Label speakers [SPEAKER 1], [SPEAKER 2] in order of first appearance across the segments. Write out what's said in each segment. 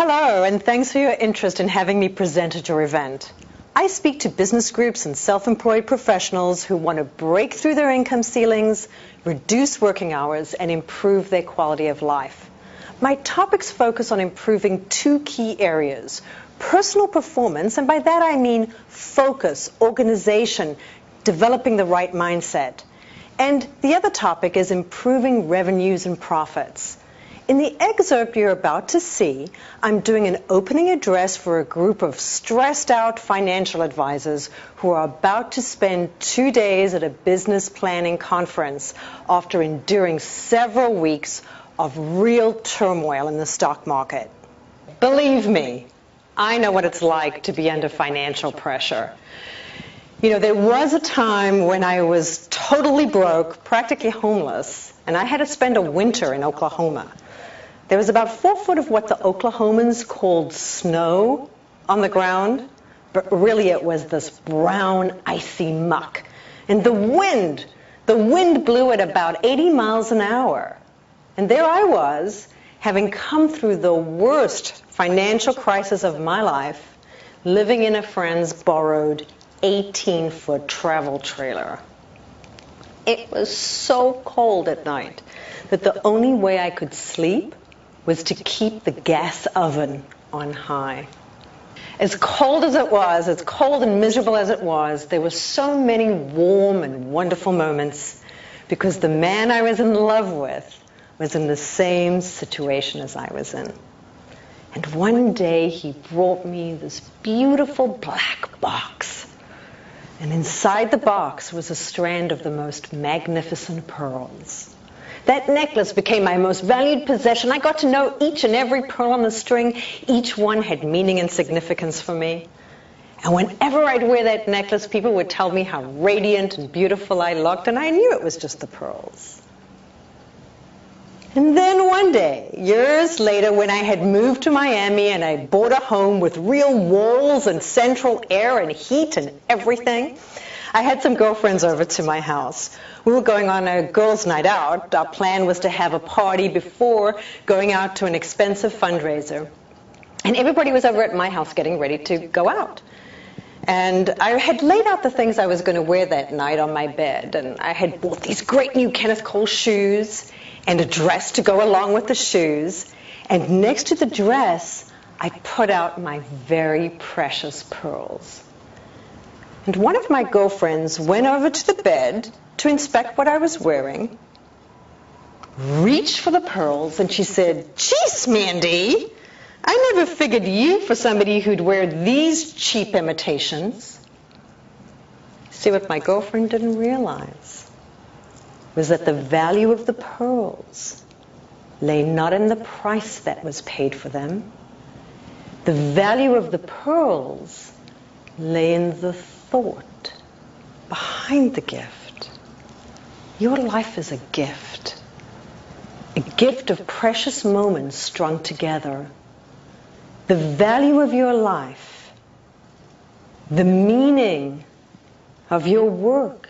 [SPEAKER 1] Hello, and thanks for your interest in having me present at your event. I speak to business groups and self-employed professionals who want to break through their income ceilings, reduce working hours, and improve their quality of life. My topics focus on improving two key areas: personal performance, and by that I mean focus, organization, developing the right mindset. And the other topic is improving revenues and profits. In the excerpt you're about to see, I'm doing an opening address for a group of stressed out financial advisors who are about to spend 2 days at a business planning conference after enduring several weeks of real turmoil in the stock market. Believe me, I know what it's like to be under financial pressure. You know, there was a time when I was totally broke, practically homeless, and I had to spend a winter in Oklahoma. There was about 4 foot of what the Oklahomans called snow on the ground, but really it was this brown, icy muck. And the wind blew at about 80 miles an hour. And there I was, having come through the worst financial crisis of my life, living in a friend's borrowed 18-foot travel trailer. It was so cold at night that the only way I could sleep was to keep the gas oven on high. As cold as it was, as cold and miserable as it was, there were so many warm and wonderful moments because the man I was in love with was in the same situation as I was in. And one day he brought me this beautiful black box. And inside the box was a strand of the most magnificent pearls. That necklace became my most valued possession. I got to know each and every pearl on the string. Each one had meaning and significance for me. And whenever I'd wear that necklace, people would tell me how radiant and beautiful I looked, and I knew it was just the pearls. And then one day, years later, when I had moved to Miami and I bought a home with real walls and central air and heat and everything, I had some girlfriends over to my house. We were going on a girls' night out. Our plan was to have a party before going out to an expensive fundraiser. And everybody was over at my house getting ready to go out. And I had laid out the things I was going to wear that night on my bed. And I had bought these great new Kenneth Cole shoes and a dress to go along with the shoes. And next to the dress, I put out my very precious pearls. And one of my girlfriends went over to the bed to inspect what I was wearing, reached for the pearls, and she said, "Geez, Mandy, I never figured you for somebody who'd wear these cheap imitations." See, what my girlfriend didn't realize was that the value of the pearls lay not in the price that was paid for them. The value of the pearls lay in the thought behind the gift. Your life is a gift of precious moments strung together. The value of your life, the meaning of your work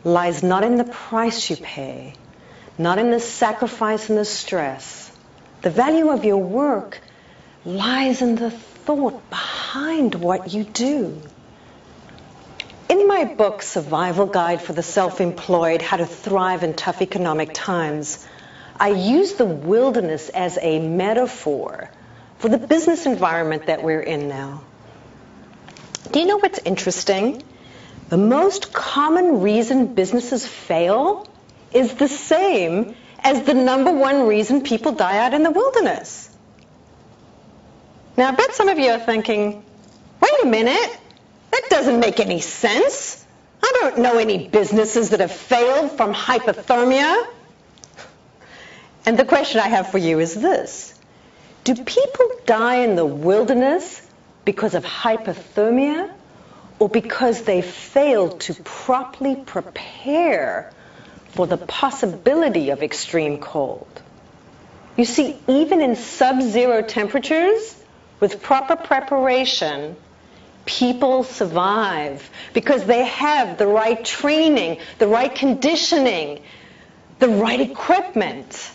[SPEAKER 1] lies not in the price you pay, not in the sacrifice and the stress. The value of your work lies in the thought behind what you do. In my book, Survival Guide for the Self-Employed, How to Thrive in Tough Economic Times, I use the wilderness as a metaphor for the business environment that we're in now. Do you know what's interesting? The most common reason businesses fail is the same as the #1 reason people die out in the wilderness. Now, I bet some of you are thinking, wait a minute, that doesn't make any sense. I don't know any businesses that have failed from hypothermia. And the question I have for you is this: do people die in the wilderness because of hypothermia or because they failed to properly prepare for the possibility of extreme cold? You see, even in sub-zero temperatures, with proper preparation, people survive because they have the right training, the right conditioning, the right equipment.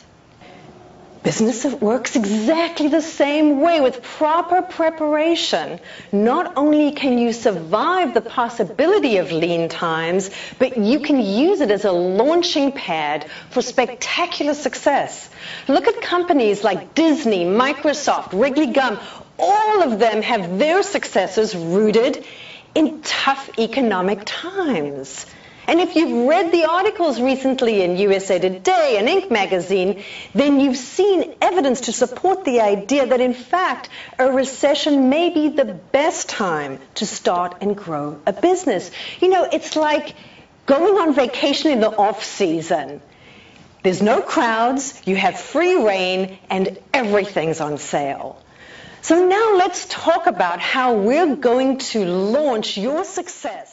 [SPEAKER 1] Business works exactly the same way. With proper preparation, not only can you survive the possibility of lean times, but you can use it as a launching pad for spectacular success. Look at companies like Disney, Microsoft, Wrigley Gum. All of them have their successes rooted in tough economic times. And if you've read the articles recently in USA Today and Inc. magazine, then you've seen evidence to support the idea that, in fact, a recession may be the best time to start and grow a business. You know, it's like going on vacation in the off-season. There's no crowds, you have free reign, and everything's on sale. So now let's talk about how we're going to launch your success